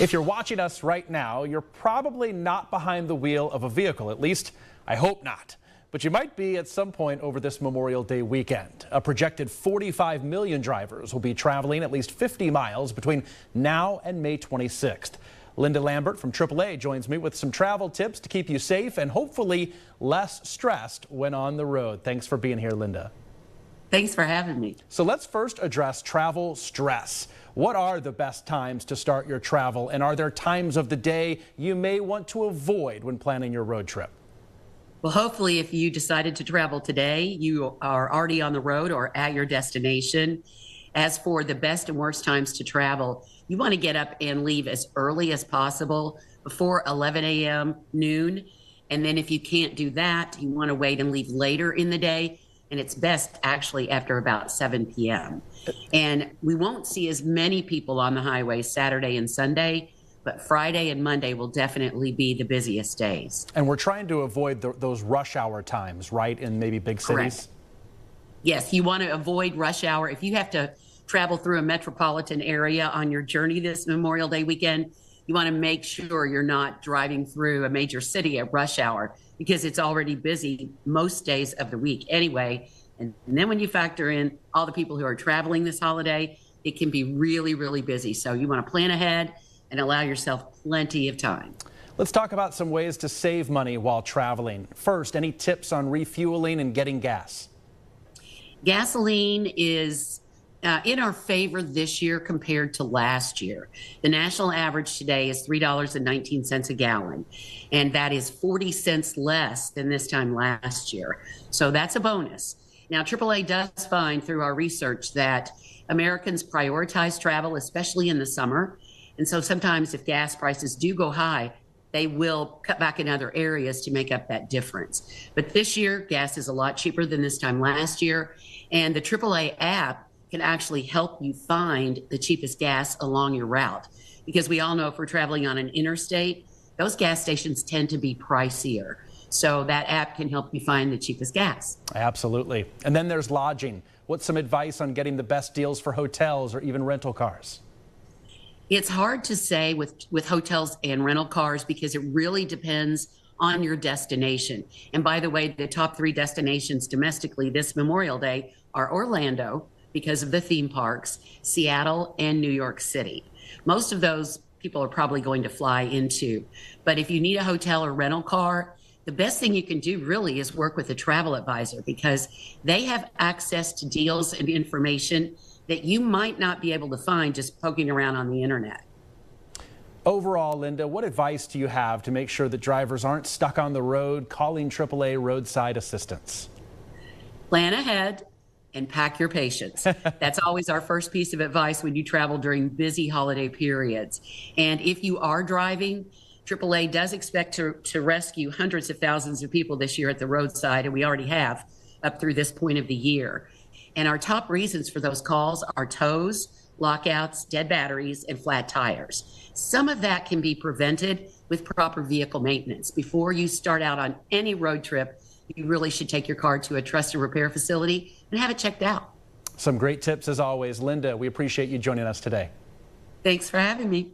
If you're watching us right now, you're probably not behind the wheel of a vehicle. At least, I hope not. But you might be at some point over this Memorial Day weekend. A projected 45 million drivers will be traveling at least 50 miles between now and May 26th. Linda Lambert from AAA joins me with some travel tips to keep you safe and hopefully less stressed when on the road. Thanks for being here, Linda. Thanks for having me. So let's first address travel stress. What are the best times to start your travel, and are there times of the day you may want to avoid when planning your road trip? Well, hopefully, if you decided to travel today, you are already on the road or at your destination. As for the best and worst times to travel, you want to get up and leave as early as possible, before 11 a.m., noon. And then if you can't do that, you want to wait and leave later in the day. And it's best actually after about 7 p.m. And we won't see as many people on the highway Saturday and Sunday, but Friday and Monday will definitely be the busiest days. And we're trying to avoid those rush hour times, right, in maybe big cities? Correct. Yes, you want to avoid rush hour. If you have to travel through a metropolitan area on your journey this Memorial Day weekend, you want to make sure you're not driving through a major city at rush hour, because it's already busy most days of the week anyway. And then when you factor in all the people who are traveling this holiday, it can be really, really busy. So you want to plan ahead and allow yourself plenty of time. Let's talk about some ways to save money while traveling. First, any tips on refueling and getting gas? Gasoline is in our favor this year compared to last year. The national average today is $3.19 a gallon, and that is 40 cents less than this time last year. So that's a bonus. Now, AAA does find through our research that Americans prioritize travel, especially in the summer. And so sometimes if gas prices do go high, they will cut back in other areas to make up that difference. But this year, gas is a lot cheaper than this time last year. And the AAA app can actually help you find the cheapest gas along your route. Because we all know if we're traveling on an interstate, those gas stations tend to be pricier. So that app can help you find the cheapest gas. Absolutely. And then there's lodging. What's some advice on getting the best deals for hotels or even rental cars? It's hard to say with hotels and rental cars because it really depends on your destination. And by the way, the top 3 destinations domestically this Memorial Day are Orlando, because of the theme parks, Seattle, and New York City. Most of those people are probably going to fly into. But if you need a hotel or rental car, the best thing you can do really is work with a travel advisor, because they have access to deals and information that you might not be able to find just poking around on the internet. Overall, Linda, what advice do you have to make sure that drivers aren't stuck on the road calling AAA roadside assistance? Plan ahead and pack your patience. That's always our first piece of advice when you travel during busy holiday periods. And if you are driving, AAA does expect to rescue hundreds of thousands of people this year at the roadside, and we already have up through this point of the year. And our top reasons for those calls are tows, lockouts, dead batteries, and flat tires. Some of that can be prevented with proper vehicle maintenance. Before you start out on any road trip, you really should take your car to a trusted repair facility and have it checked out. Some great tips as always. Linda, we appreciate you joining us today. Thanks for having me.